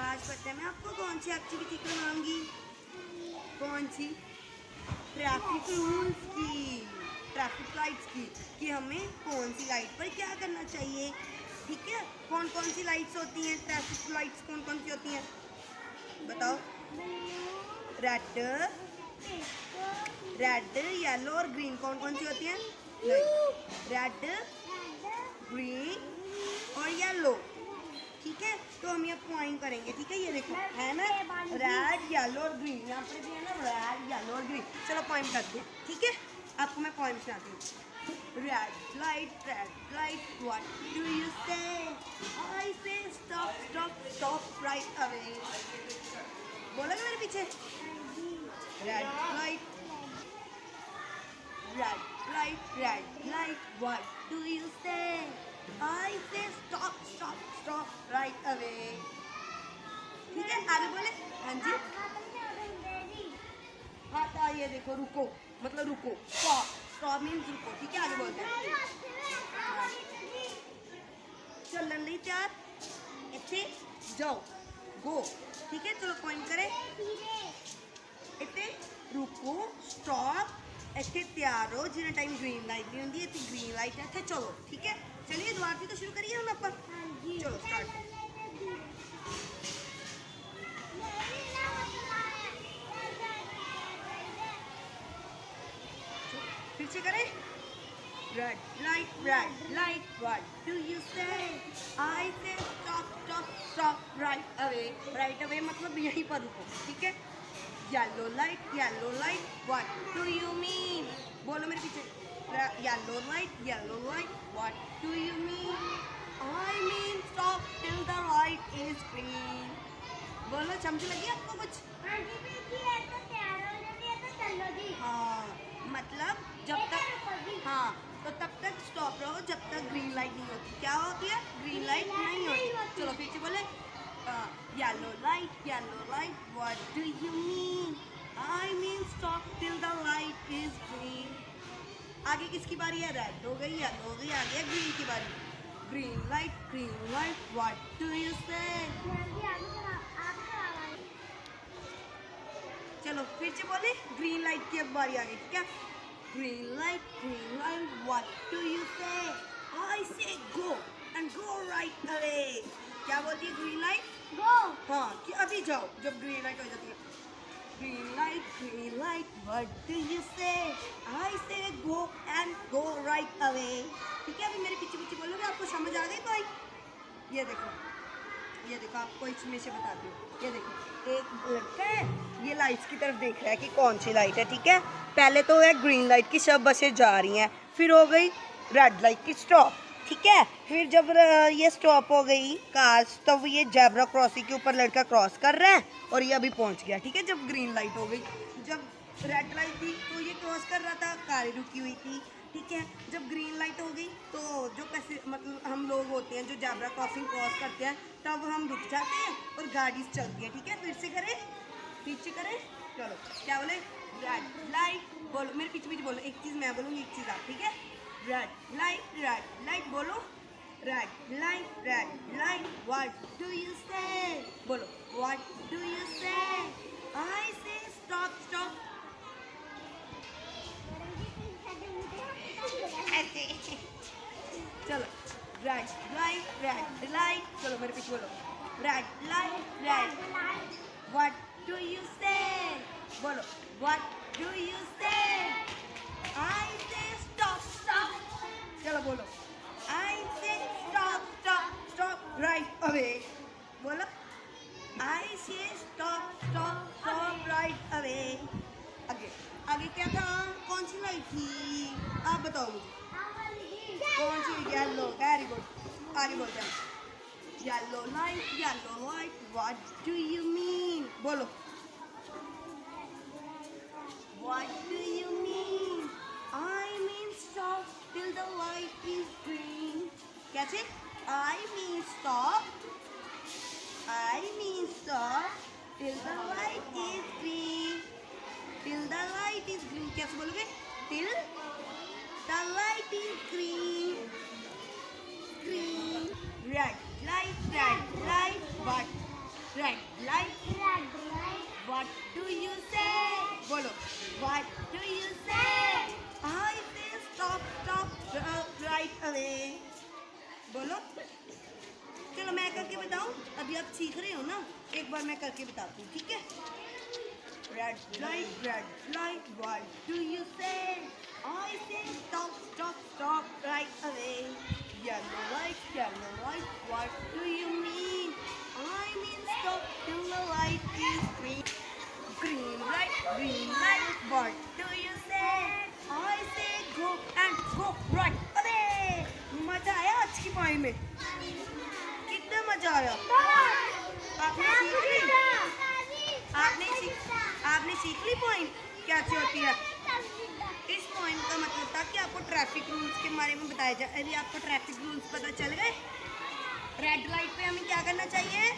आज पता है मैं आपको कौन सी एक्टिविटी करवाऊंगी? कौन सी? ट्रैफिक रूल्स की, ट्रैफिक लाइट्स की, कि हमें कौन सी लाइट पर क्या करना चाहिए। ठीक है, कौन कौन सी लाइट्स होती हैं? ट्रैफिक लाइट्स कौन कौन सी होती हैं बताओ? रेड, रेड, येलो और ग्रीन। कौन कौन सी होती हैं? रेड, ग्रीन और येलो। ठीक है, तो हम ये पॉइंट करेंगे। ठीक है, ये देखो है ना, रेड, येलो और ग्रीन। यहाँ पर भी है ना, रेड, येलो और ग्रीन। चलो पॉइंट करते हैं। ठीक है, आपको मैं पॉइंट सुनाती हूँ। Red light, what do you से? आई से stop, stop, stop right away. बोलोगे मेरे पीछे? Red light, red light, what do you say? I say stop, stop, stop right away. ठीक है, आगे बोले। हाँ जी, हाँ तो ये देखो, रुको मतलब रुको, stop, stop means रुको। ठीक है, आगे बोलते हैं। चलन नहीं तैयार, इतने जाओ, गो। ठीक है, चलो पॉइंट करें। इतने रुको, स्टॉप, ਇੱਥੇ ਤਿਆਰ ਹੋ। ਜਿੰਨਾ ਟਾਈਮ ਗ੍ਰੀਨ ਲਾਈਟ ਨਹੀਂ ਹੁੰਦੀ, ਇੱਥੇ ਗ੍ਰੀਨ ਲਾਈਟ ਹੈ, ਇੱਥੇ ਚਲੋ। ਠੀਕ ਹੈ, ਚਲਿਏ ਦੁਬਾਰਾ ਤੋਂ ਸ਼ੁਰੂ ਕਰੀਏ ਹੁਣ ਆਪਾਂ। ਚਲੋ ਸਟਾर्ट। फिर से करें। Red light, what do you से? आई से stop, stop, stop right away. Right away मतलब यहीं पर रुको। ठीक है, yellow light, what do you mean? बोलो मेरे पीछे। Yellow light, what do you mean? I mean stop till the light is green. बोलो, समझ लगी आपको कुछ? हाँ, मतलब जब तक, हाँ तो तब तक स्टॉप रहो जब तक ग्रीन लाइट नहीं होती। क्या होती है? ग्रीन लाइट नहीं होती। चलो फिर से बोले। Yellow light, what do you mean? I mean stop till the light is green. आगे किसकी बारी है? रेड हो गई, येलो हो गई, आगे ग्रीन की बारी। Green light, what do you say? चलो फिर से बोले। ग्रीन लाइट की अब बारी आ गई। ठीक है, green light, what do you say? I say go and go right away. क्या बोलती है ग्रीन लाइट? गो। हाँ, कि अभी जाओ जब ग्रीन लाइट हो जाती है। Green light, what do you से? आई से go and go right away. ठीक है, अभी मेरे पीछे पीछे बोलोगे, आपको समझ आ गई कोई? ये देखो आपको इसमें से बताती हूँ। ये देखो, एक लड़का है, ये लाइट्स की तरफ देख रहा है कि कौन सी लाइट है। ठीक है, पहले तो है ग्रीन लाइट की सब बसें जा रही हैं, फिर हो गई रेड लाइट की स्टॉप। ठीक है, फिर जब ये स्टॉप हो गई कार, तब ये जेब्रा क्रॉसिंग के ऊपर लड़का क्रॉस कर रहा है और ये अभी पहुंच गया। ठीक है, जब ग्रीन लाइट हो गई, जब रेड लाइट थी तो ये क्रॉस कर रहा था, कार रुकी हुई थी। ठीक है, जब ग्रीन लाइट हो गई तो जो कैसे मतलब हम लोग होते हैं जो जेब्रा क्रॉसिंग क्रॉस करते हैं, तब हम रुक जाते हैं और गाड़ी चलती है। ठीक है, फिर से करें, पीछे करें। चलो क्या बोले? रेड लाइट, बोलो मेरे पीछे पीछे बोलो। एक चीज़ मैं बोलूँगी, एक चीज़ आप। ठीक है, रेड लाइट बोलो। Red light, what do you से? बोलो, व्हाट डू यू से? आई से स्टॉप, स्टॉप। चलो रेड लाइट, चलो मेरे पीछे बोलो। Red light, what do you से? बोलो, व्हाट डू यू से? आई से स्टॉप, स्टॉप। चलो बोलो, आई से stop, stop, stop right away. बोलो, आई से stop, stop, stop right away. आगे क्या था? कौन सी लाइट थी? आप बताओ मुझे। कौन सी? येलो। वेरी गुड, आगे बोलते हैं। Yellow light, what do you mean? बोलो, what do you mean? I mean stop till the light is green. कैसे? I mean stop till the light is green. Till the light is green. कैसे बोलोगे? Till the light is green. Green. Red light, what? Red red light what do you से, बोलो what do you से, आई से stop stop right away, बोलो। चलो मैं करके बताऊं, अभी आप सीख रहे हो ना, एक बार मैं करके बताती हूँ, ठीक है। Red light what do you से, आई से stop stop stop right away, yellow light what do you mean, I mean stop till the light is green, green light what do you say, I say go and go right away। मजा आया आज की point में, कितना मजा आया, आपने सीख ली, आपने सीख ली पॉइंट कैसे होती है। इस पॉइंट का मतलब था कि आपको ट्रैफिक रूल्स के बारे में बताया जाए। अभी आपको ट्रैफिक रूल्स पता चल गए। रेड लाइट पे हमें क्या करना चाहिए,